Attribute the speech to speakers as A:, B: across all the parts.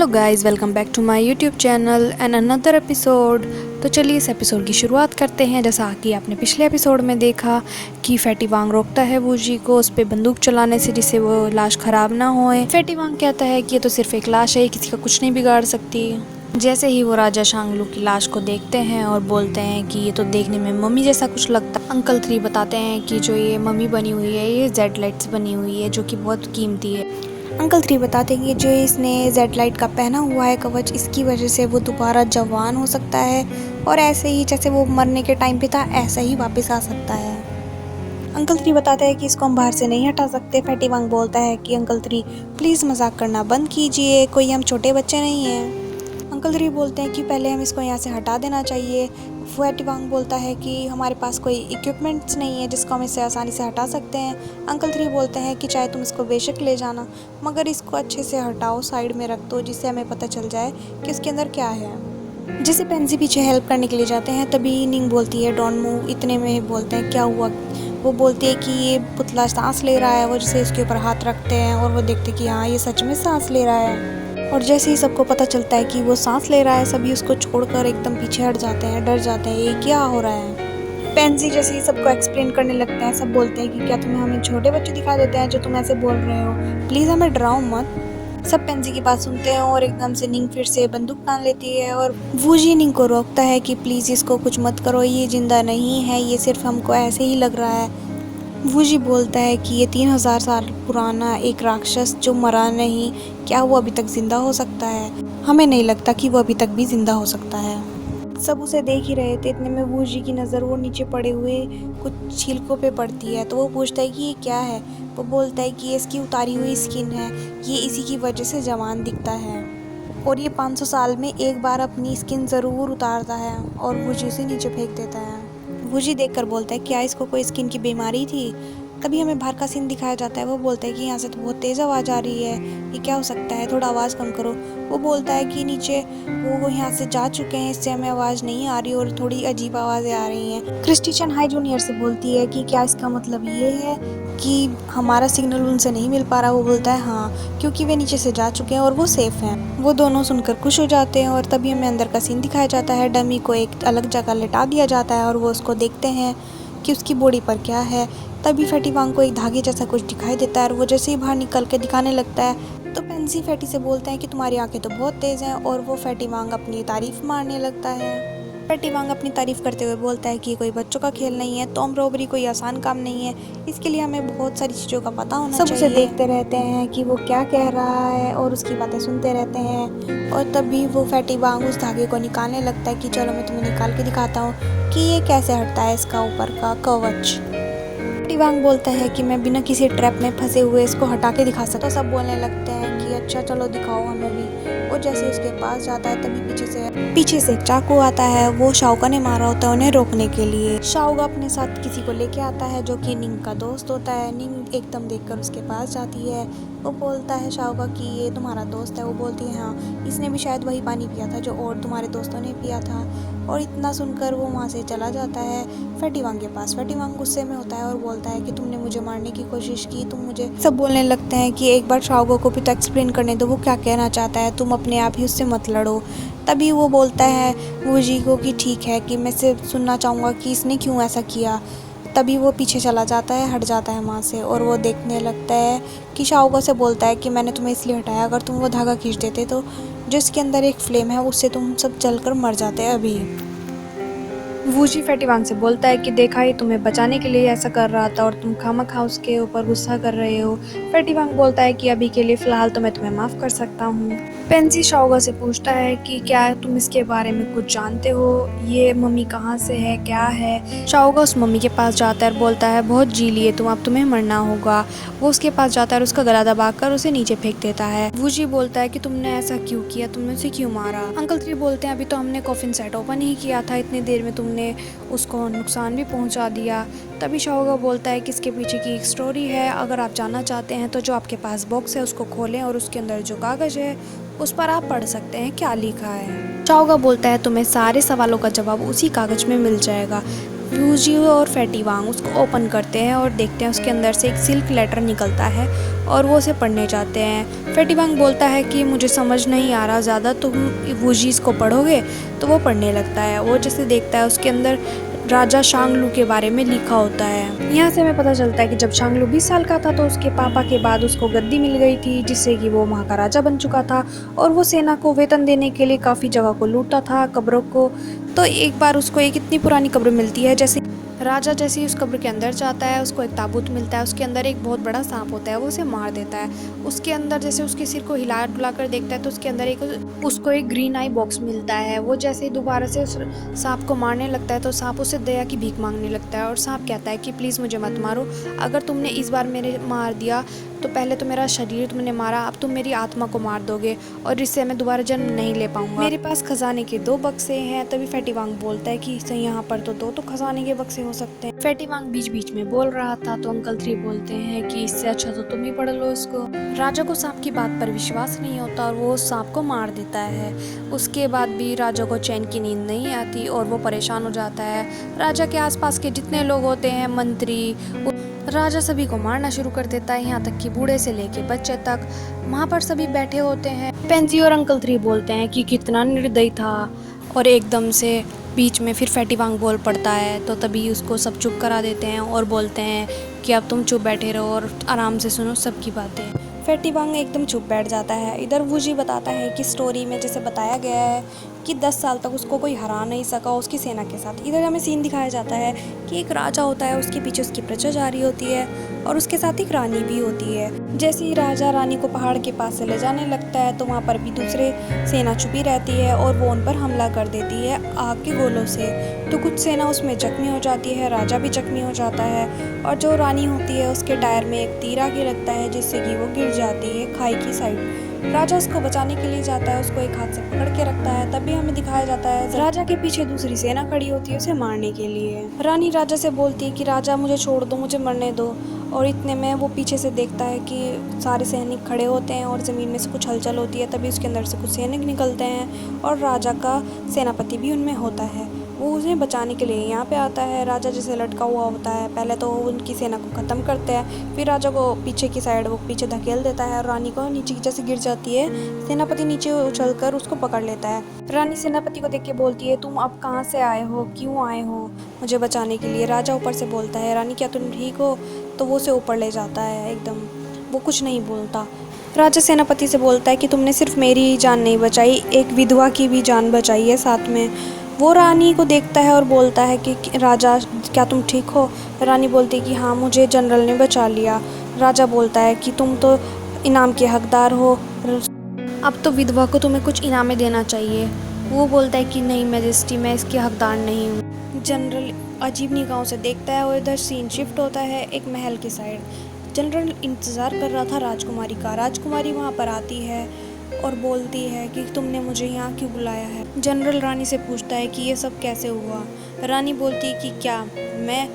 A: Hello guys, welcome back to my YouTube channel and another episode. तो चलिए इस episode की शुरुआत करते हैं। जैसा कि आपने पिछले एपिसोड में देखा कि फैटी वांग रोकता है वूजी को उस पर बंदूक चलाने से, जिससे वो लाश ख़राब ना होए। फैटी वांग कहता है कि ये तो सिर्फ एक लाश है, किसी का कुछ नहीं बिगाड़ सकती। जैसे ही वो राजा शांगलू की लाश को देखते हैं और बोलते हैं कि ये तो देखने में मम्मी जैसा कुछ लगता है। अंकल 3 बताते हैं कि जो ये मम्मी बनी हुई है ये जेड लाइट से बनी हुई है, जो कि बहुत कीमती है। अंकल 3 बताते हैं कि जो इसने जेड लाइट का पहना हुआ है कवच, इसकी वजह से वो दोबारा जवान हो सकता है और ऐसे ही जैसे वो मरने के टाइम पे था ऐसा ही वापस आ सकता है। अंकल 3 बताते हैं कि इसको हम बाहर से नहीं हटा सकते। फैटी वांग बोलता है कि अंकल 3 प्लीज़ मजाक करना बंद कीजिए, कोई हम छोटे बच्चे नहीं हैं। अंकल 3 बोलते हैं कि पहले हम इसको यहाँ से हटा देना चाहिए। फैटी वांग बोलता है कि हमारे पास कोई इक्विपमेंट्स नहीं है जिसको हम इससे आसानी से हटा सकते हैं। अंकल 3 बोलते हैं कि चाहे तुम इसको बेशक ले जाना, मगर इसको अच्छे से हटाओ, साइड में रख दो, जिससे हमें पता चल जाए कि उसके अंदर क्या है। जैसे पेंजी पीछे हेल्प करने के लिए जाते हैं, तभी निंग बोलती है डोंट मूव। इतने में बोलते हैं क्या हुआ। वो बोलती है कि ये पुतला सांस ले रहा है। वो जैसे इसके ऊपर हाथ रखते हैं और वो देखते कि हाँ ये सच में सांस ले रहा है। और जैसे ही सबको पता चलता है कि वो सांस ले रहा है, सभी उसको छोड़कर एकदम पीछे हट जाते हैं, डर जाते हैं ये क्या हो रहा है। पेंजी जैसे ही सबको एक्सप्लेन करने लगते हैं, सब बोलते हैं कि क्या तुम्हें हमें छोटे बच्चे दिखाई देते हैं जो तुम ऐसे बोल रहे हो, प्लीज़ हमें डराओ मत। सब पेंजी की बात सुनते हैं और एकदम से निंग फिर से बंदूक तान लेती है और वूजी निंग को रोकता है कि प्लीज़ इसको कुछ मत करो, ये जिंदा नहीं है, ये सिर्फ हमको ऐसे ही लग रहा है। वूजी बोलता है कि ये 3000 साल पुराना एक राक्षस जो मरा नहीं, क्या वो अभी तक ज़िंदा हो सकता है? हमें नहीं लगता कि वो अभी तक भी ज़िंदा हो सकता है। सब उसे देख ही रहे थे, इतने में वूजी की नज़र वो नीचे पड़े हुए कुछ छिलकों पे पड़ती है। तो वो पूछता है कि ये क्या है। वो बोलता है कि ये इसकी उतारी हुई स्किन है, ये इसी की वजह से जवान दिखता है और ये 500 साल में एक बार अपनी स्किन ज़रूर उतारता है। और वूजी उसे नीचे फेंक देता है। वूजी देखकर बोलता है क्या इसको कोई स्किन की बीमारी थी। तभी हमें बाहर का सीन दिखाया जाता है। वो बोलता है कि यहाँ से तो बहुत तेज़ आवाज़ आ रही है, ये क्या हो सकता है, थोड़ा आवाज़ कम करो। वो बोलता है कि नीचे वो यहाँ से जा चुके हैं, इससे हमें आवाज़ नहीं आ रही और थोड़ी अजीब आवाज़ें आ रही हैं। क्रिस्टिशन हाई जूनियर से बोलती है कि क्या इसका मतलब ये है कि हमारा सिग्नल उनसे नहीं मिल पा रहा। वो बोलता है हाँ, क्योंकि वे नीचे से जा चुके हैं और वो सेफ़ हैं। वो दोनों सुनकर खुश हो जाते हैं और तभी हमें अंदर का सीन दिखाया जाता है। डमी को एक अलग जगह लिटा दिया जाता है और वो उसको देखते हैं कि उसकी बॉडी पर क्या है। तभी फैटी वांग को एक धागे जैसा कुछ दिखाई देता है और वो जैसे ही बाहर निकल के दिखाने लगता है तो पेंजी फैटी से बोलते हैं कि तुम्हारी आंखें तो बहुत तेज़ हैं और वो फैटी वांग अपनी तारीफ मारने लगता है। फैटी वांग अपनी तारीफ करते हुए बोलता है कि कोई बच्चों का खेल नहीं है, टॉम रॉबरी कोई आसान काम नहीं है, इसके लिए हमें बहुत सारी चीज़ों का पता होना चाहिए। सब उसे देखते रहते हैं कि वो क्या कह रहा है और उसकी बातें सुनते रहते हैं। और तभी वो फैटी वांग उस धागे को निकालने लगता है कि चलो मैं तुम्हें निकाल के दिखाता हूँ कि ये कैसे हटता है इसका ऊपर का कवच। फैटी वांग बोलता है कि मैं बिना किसी ट्रैप में फंसे हुए इसको हटा के दिखा सकता। तो सब बोलने लगते हैं कि अच्छा चलो दिखाओ हमें भी। और जैसे उसके पास जाता है तभी पीछे से एक चाकू आता है। वो शाओका ने मारा होता है उन्हें रोकने के लिए। शाओका अपने साथ किसी को लेके आता है जो कि निंग का दोस्त होता है। निंग एकदम देखकर उसके पास जाती है। वो बोलता है शाओका कि ये तुम्हारा दोस्त है। वो बोलती है हाँ, इसने भी शायद वही पानी पिया था जो और तुम्हारे दोस्तों ने पिया था। और इतना सुनकर वो वहाँ से चला जाता है फैटी वांग के पास। फैटी वांग गुस्से में होता है और बोलता है कि तुमने मुझे मारने की कोशिश की, तुम मुझे। सब बोलने लगते हैं कि एक बार शाओका को भी तो एक्सप्लेन करने दो, वो क्या कहना चाहता है, तुम अपने आप ही उससे मत लड़ो। तभी वो बोलता है वूजी को कि ठीक है कि मैं सिर्फ सुनना चाहूँगा कि इसने क्यों ऐसा किया। तभी वो पीछे चला जाता है, हट जाता है वहाँ से और वो देखने लगता है कि शाओका से बोलता है कि मैंने तुम्हें इसलिए हटाया, अगर तुम वो धागा खींच देते तो जिसके अंदर एक फ्लेम है उससे तुम सब जलकर मर जाते हैं अभी। वूजी फैटी वांग से बोलता है कि देखा ही तुम्हें बचाने के लिए ऐसा कर रहा था और तुम खामखा उसके ऊपर गुस्सा कर रहे हो। फैटी वांग बोलता है कि अभी के लिए फ़िलहाल तो मैं तुम्हें माफ़ कर सकता हूँ। पेंजी शाओका से पूछता है कि क्या तुम इसके बारे में कुछ जानते हो, ये मम्मी कहाँ से है, क्या है। शाओका उस मम्मी के पास जाता है और बोलता है बहुत जी लिए तुम, अब तुम्हें मरना होगा। वो उसके पास जाता है और उसका गला दबाकर उसे नीचे फेंक देता है। वूजी बोलता है कि तुमने ऐसा क्यों किया, तुमने उसे क्यों मारा। अंकल 3 बोलते हैं अभी तो हमने कॉफिन सेट ओपन ही किया था, इतनी देर में तुमने उसको नुकसान भी पहुंचा दिया। तभी शाओका बोलता है कि इसके पीछे की एक स्टोरी है, अगर आप जानना चाहते हैं तो जो आपके पास बॉक्स है उसको खोलें और उसके अंदर जो कागज़ है उस पर आप पढ़ सकते हैं क्या लिखा है। शाओका बोलता है तुम्हें सारे सवालों का जवाब उसी कागज़ में मिल जाएगा। वूजी और फैटी वांग उसको ओपन करते हैं और देखते हैं उसके अंदर से एक सिल्क लेटर निकलता है और वो उसे पढ़ने जाते हैं। फैटी वांग बोलता है कि मुझे समझ नहीं आ रहा ज़्यादा, तुम वूजी इसको पढ़ोगे? तो वो पढ़ने लगता है। वो जैसे देखता है उसके अंदर राजा शांगलू के बारे में लिखा होता है। यहाँ से हमें पता चलता है कि जब शांगलू 20 साल का था तो उसके पापा के बाद उसको गद्दी मिल गई थी, जिससे कि वो वहाँ का राजा बन चुका था और वो सेना को वेतन देने के लिए काफ़ी जगह को लूटता था, कब्रों को। तो एक बार उसको एक इतनी पुरानी कब्र मिलती है, जैसे राजा जैसे ही उस कब्र के अंदर जाता है उसको एक ताबूत मिलता है, उसके अंदर एक बहुत बड़ा सांप होता है, वो उसे मार देता है। उसके अंदर जैसे उसके सिर को हिला डुला कर देखता है तो उसके अंदर उसको एक ग्रीन आई बॉक्स मिलता है। वो जैसे ही दोबारा से उस सांप को मारने लगता है तो सांप उससे दया की भीख मांगने लगता है और सांप कहता है कि प्लीज़ मुझे मत मारो, अगर तुमने इस बार मेरे मार दिया तो पहले तो मेरा शरीर तुमने मारा, अब तुम मेरी आत्मा को मार दोगे और इससे मैं दोबारा जन्म नहीं ले पाऊंगा। मेरे पास खजाने के 2 बक्से हैं। तभी फैटी वांग बोलता है कि सही यहाँ पर तो 2 तो खजाने के बक्से हो सकते हैं। फैटी वांग बीच बीच में बोल रहा था तो अंकल 3 बोलते हैं कि इससे अच्छा तो तुम ही पढ़ लो इसको। राजा को सांप की बात पर विश्वास नहीं होता और वो सांप को मार देता है। उसके बाद भी राजा को चैन की नींद नहीं आती और वो परेशान हो जाता है। राजा के आसपास के जितने लोग होते हैं, मंत्री, राजा सभी को मारना शुरू कर देता है, यहाँ तक कि बूढ़े से लेके बच्चे तक। वहाँ पर सभी बैठे होते हैं। पेंजी और अंकल 3 बोलते हैं कि कितना निर्दयी था और एकदम से बीच में फिर फैटी वांग बोल पड़ता है तो तभी उसको सब चुप करा देते हैं और बोलते हैं कि अब तुम चुप बैठे रहो और आराम से सुनो सबकी बातें। फैटी वांग एकदम चुप बैठ जाता है। इधर वूजी बताता है कि स्टोरी में जैसे बताया गया है कि 10 साल तक उसको कोई हरा नहीं सका उसकी सेना के साथ। इधर हमें सीन दिखाया जाता है कि एक राजा होता है, उसके पीछे उसकी प्रजा जा रही होती है और उसके साथ एक रानी भी होती है। जैसे ही राजा रानी को पहाड़ के पास से ले जाने लगता है तो वहाँ पर भी दूसरे सेना छुपी रहती है और वो उन पर हमला कर देती है आग के गोलों से। तो कुछ सेना उसमें जख्मी हो जाती है, राजा भी जख्मी हो जाता है और जो रानी होती है उसके टायर में एक तीर आके लगता है जिससे कि वो गिर जाती है खाई की साइड। राजा उसको बचाने के लिए जाता है, उसको एक हाथ से पकड़ के रखता है। तभी हमें दिखाया जाता है राजा के पीछे दूसरी सेना खड़ी होती है उसे मारने के लिए। रानी राजा से बोलती है कि राजा मुझे छोड़ दो, मुझे मरने दो। और इतने में वो पीछे से देखता है कि सारे सैनिक खड़े होते हैं और ज़मीन में से कुछ हलचल होती है। तभी उसके अंदर से कुछ सैनिक निकलते हैं और राजा का सेनापति भी उनमें होता है। वो उन्हें बचाने के लिए यहाँ पे आता है। राजा जैसे लटका हुआ होता है, पहले तो उनकी सेना को ख़त्म करते हैं, फिर राजा को पीछे की साइड वो पीछे धकेल देता है और रानी को नीचे जैसे गिर जाती है। सेनापति नीचे उछलकर उसको पकड़ लेता है। रानी सेनापति को देख के बोलती है तुम अब कहाँ से आए हो, क्यों आए हो मुझे बचाने के लिए? राजा ऊपर से बोलता है रानी क्या तुम ठीक हो? तो वो उसे ऊपर ले जाता है एकदम, वो कुछ नहीं बोलता। राजा सेनापति से बोलता है कि तुमने सिर्फ मेरी ही जान नहीं बचाई, एक विधवा की भी जान बचाई है साथ में। वो रानी को देखता है और बोलता है कि राजा क्या तुम ठीक हो? रानी बोलती है कि हाँ मुझे जनरल ने बचा लिया। राजा बोलता है कि तुम तो इनाम के हकदार हो, अब तो विधवा को तुम्हें कुछ इनामें देना चाहिए। वो बोलता है कि नहीं मैजेस्टी, मैं इसके हकदार नहीं हूँ। जनरल अजीब निगाहों से देखता है और इधर सीन शिफ्ट होता है एक महल की साइड। जनरल इंतज़ार कर रहा था राजकुमारी का। राजकुमारी वहाँ पर आती है और बोलती है कि तुमने मुझे यहाँ क्यों बुलाया है? जनरल रानी से पूछता है कि ये सब कैसे हुआ? रानी बोलती है कि क्या मैं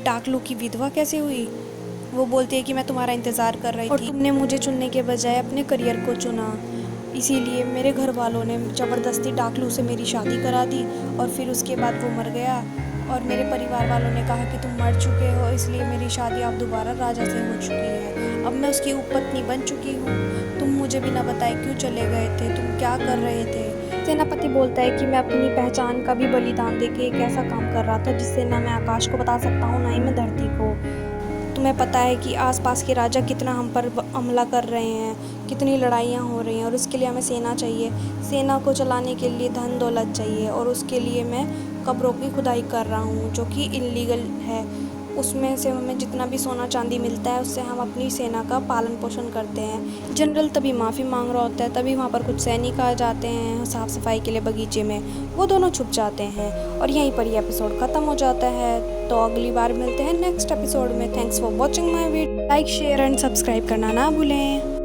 A: डाकलू की विधवा कैसे हुई? वो बोलती है कि मैं तुम्हारा इंतज़ार कर रही थी और तुमने मुझे चुनने के बजाय अपने करियर को चुना, इसीलिए मेरे घर वालों ने ज़बरदस्ती डाकलू से मेरी शादी करा दी और फिर उसके बाद वो मर गया और मेरे परिवार वालों ने कहा कि तुम मर चुके हो, इसलिए मेरी शादी अब दोबारा राजा से हो चुकी है। अब मैं उसकी उपपत्नी बन चुकी हूँ। तुम मुझे बिना बताए क्यों चले गए थे? तुम क्या कर रहे थे? सेनापति बोलता है कि मैं अपनी पहचान का भी बलिदान देके एक ऐसा काम कर रहा था जिससे ना मैं आकाश को बता सकता हूँ ना ही मैं धरती को। तुम्हें पता है कि आसपास के राजा कितना हम पर हमला कर रहे हैं, कितनी लड़ाइयाँ हो रही हैं और उसके लिए हमें सेना चाहिए। सेना को चलाने के लिए धन दौलत चाहिए और उसके लिए मैं कब्रों की खुदाई कर रहा हूँ जो कि इलीगल है। उसमें से हमें जितना भी सोना चांदी मिलता है उससे हम अपनी सेना का पालन पोषण करते हैं। जनरल तभी माफ़ी मांग रहा होता है। तभी वहाँ पर कुछ सैनिक आ जाते हैं साफ़ सफाई के लिए बगीचे में। वो दोनों छुप जाते हैं और यहीं पर ये एपिसोड ख़त्म हो जाता है। तो अगली बार मिलते हैं नेक्स्ट एपिसोड में। Thanks for watching my video. Like share and subscribe करना ना भूलें।